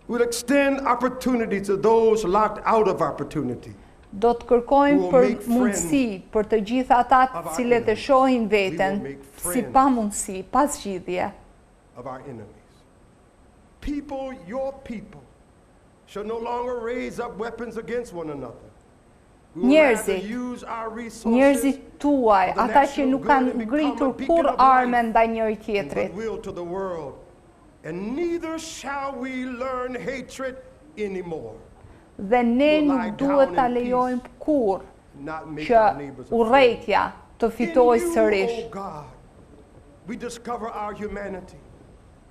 We will extend opportunity to those locked out of opportunity. Do të kërkojmë për mundësi për të gjithë ata të cilët e shohin veten si pa mundësi, pa zgjidhje. People, your people, shall no longer raise up weapons against one another. Njerëzit tuaj, ata që nuk kanë ngritur kur arme ndaj njëri tjetrit. And neither shall we learn hatred anymore. Dhe ne nuk duhet ta lejojmë kur që urrejtja të fitojë sërish. We discover our humanity.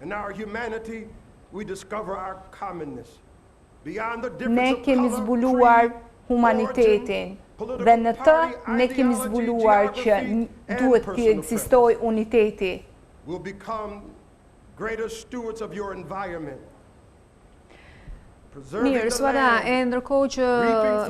And our humanity we discover our commonness. Beyond the difference Ne kemi zbuluar humanitetin dhe në të ne kemi zbuluar që duhet të ekzistojë uniteti. Will become greater stewards of your environment. Mirë, Suada, e ndërkohë që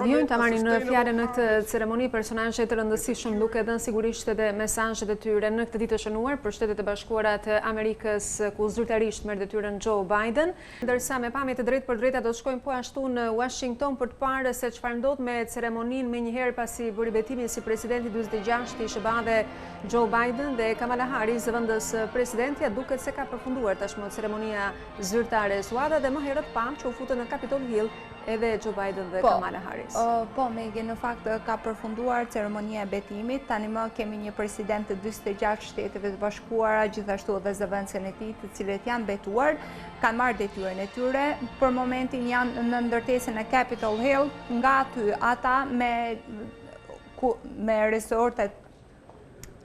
vjen ta marrin në fjalën në këtë ceremoni personazhe të rëndësishëm duke dhënë sigurisht edhe mesazhet e tyre në këtë ditë të shënuar për Shtetet e Bashkuara të Amerikës ku zyrtarisht merr detyrën Joe Biden, ndërsa me pamje të drejtë për drejta do të shkojmë po ashtu në Washington për të parë se çfarë ndodh me ceremoninë menjëherë pasi bëri betimin si presidenti 46 i SHBA dhe Joe Biden dhe Kamala Harris, zëvendës presidentja, duket se ka përfunduar tashmë ceremonia zyrtare Suada dhe më herët pam që u futën në Capitol Hill edhe Joe Biden dhe Kamala Harris. Po, Megi, në fakt ka përfunduar ceremonia e betimit. Tani më kemi një president të 46 shteteve të bashkuara, gjithashtu edhe zëvendësen e tij, të cilët janë betuar, kanë marrë detyrën e tyre. Për momentin janë në ndërtesën e Capitol Hill, nga aty ata me resortet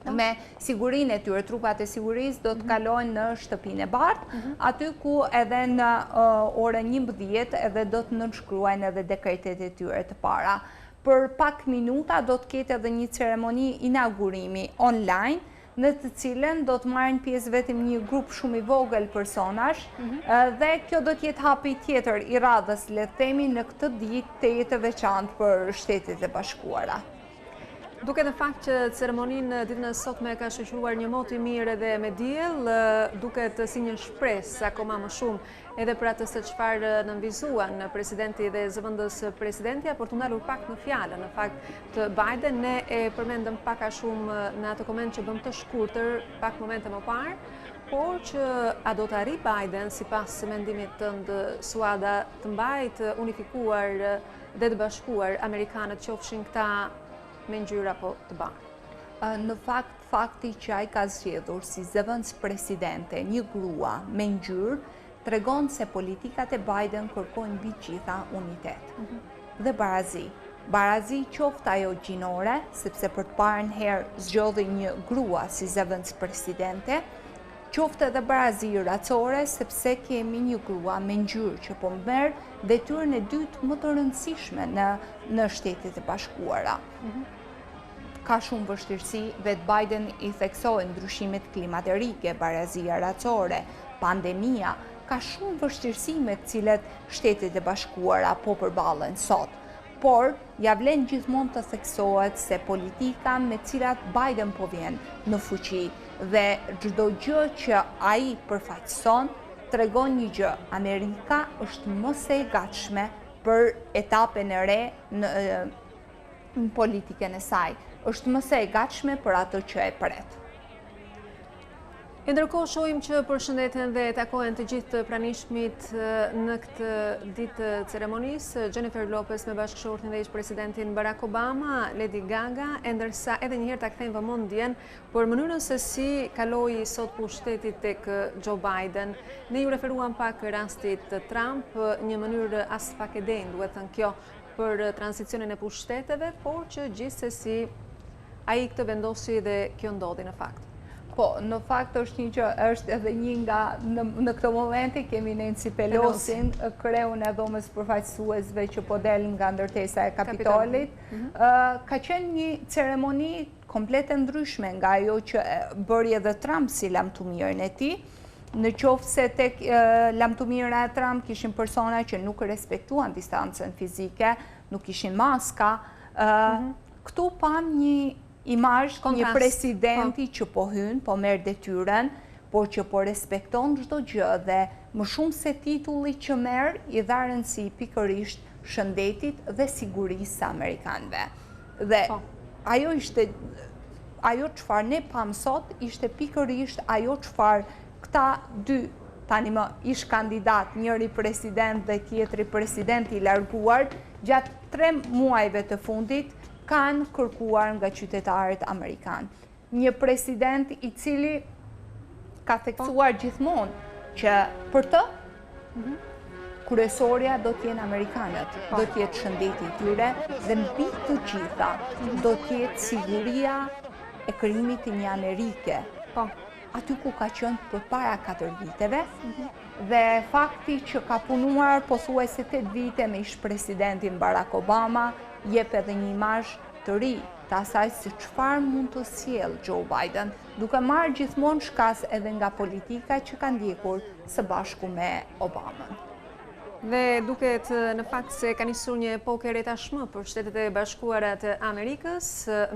me sigurinë e tyre, trupat e sigurisë do të kalojnë në shtëpinë e bardhë, aty ku edhe në orën 11 edhe do të nënshkruajnë edhe dekretet e tyre të para. Për pak minuta do të ketë edhe një ceremoni inaugurimi online, në të cilën do të marrin pjesë vetëm një grup shumë i vogël personash, dhe kjo do të jetë hapi tjetër i radhës, le të themi, në këtë ditë të jetë veçantë për Shtetet e Bashkuara. Duke në fakt që ceremoninë ditën e sotme ka shoqëruar një mot i mirë edhe me diell, duket si një shpresë akoma më shumë edhe për atë se çfarë nënvizuan presidenti dhe zëvendës presidentja për të ndalur pak në fjalë. Në fakt të Biden ne e përmendëm pak a shumë në atë koment që bëm të shkurtër pak momente më parë, por që a do të arrijë Biden sipas mendimit tënd Suada të mbajtë unifikuar dhe të bashkuar amerikanët, qofshin këta me ngjyrë apo të bardhë? Në fakt, fakti që ai ka zgjedhur si zëvendës presidente një grua me ngjyrë tregon se politikat e Biden kërkojnë mbi gjitha unitet dhe barazi. Barazi qoftë ajo gjinore, sepse për të parën herë zgjodhi një grua si zëvendës presidente, qoftë edhe barazi racore, sepse kemi një grua me ngjyrë që po merr detyrën e dytë më të rëndësishme në Shtetet e Bashkuara. Ka shumë vështirësi, vetë Biden i theksoi ndryshimet klimaterike, barazia racore, pandemia, ka shumë vështirësi me të cilet Shtetet e Bashkuara po përballen sot. Por, ja vlen gjithmonë të theksohet se politika me cilat Biden po vjen në fuqi dhe çdo gjë që ai përfaqëson tregon një gjë: Amerika është më së gatshme për etapën e re në politikën e saj. Është më së gatshme për atë që e pret. Ndërkohë shohim që përshëndeten dhe takohen të gjithë pranishmit në këtë ditë ceremonisë, Jennifer Lopez me bashkëshortin dhe ish-presidentin Barack Obama, Lady Gaga, ndërsa edhe njëherë ta kthejmë vëmendjen për mënyrën se si kaloi sot pushteti tek Joe Biden. Ne ju referuam pak rastit Trump, një mënyrë as pak e denjë, duhet thënë kjo, për tranzicionin e pushteteve, por që gjithsesi ai këtë vendosi dhe kjo ndodhi në fakt. Po, në fakt është edhe një nga, në këtë momenti kemi Nancy Pelosin, kreun e dhomës përfaqësuesve që po del nga ndërtesa e Kapitolit. Ka qenë një ceremoni komplet e ndryshme nga ajo që bëri edhe Trump si lamtumirën e tij. Në qoftë se tek lamtumira e Trump kishin persona që nuk respektuan distancën fizike, nuk kishin maska, këtu pam një imazh një presidenti që po hyn, po merr detyrën, por që po respekton çdo gjë dhe më shumë se titulli që merr i dha rëndësi pikërisht shëndetit dhe sigurisë së amerikanëve. Dhe ajo çfarë ne pam sot ishte pikërisht ajo çfarë këta dy tani më ish kandidat, njëri president dhe tjetri presidenti i larguar, gjatë 3 muajve të fundit kanë kërkuar nga qytetarët amerikanë. Një president i cili ka theksuar gjithmonë që për të kryesorja do t'jenë amerikanët, do t'jetë shëndeti i tyre dhe mbi të gjitha do t'jetë siguria e krijimit të një Amerike. Aty ku ka qenë përpara 4 viteve dhe fakti që ka punuar pothuajse 8 vite me ish presidentin Barack Obama jep edhe një imazh të ri të asaj se çfarë mund të sjellë Joe Biden, duke marrë gjithmonë shkas edhe nga politika që ka ndjekur së bashku me Obamën. Dhe duket në fakt se ka nisur një epokë e re tashmë për Shtetet e Bashkuara të Amerikës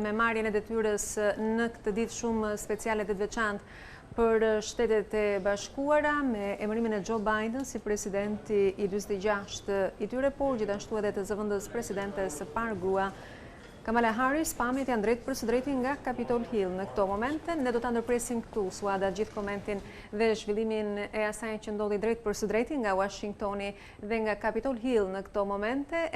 me marrjen e detyrës në këtë ditë shumë speciale dhe të veçantë për Shtetet e Bashkuara me emërimin e Joe Biden si presidenti i 46 i tyre, por gjithashtu edhe të zëvendës presidentes së parë grua Kamala Harris, pamjet janë drejt për së drejti nga Capitol Hill në këto momente. Ne do ta ndërpresim këtu suada gjithë komentin dhe zhvillimin e asaj që ndodhi drejt për së drejti nga Washingtoni dhe nga Capitol Hill në këto momente.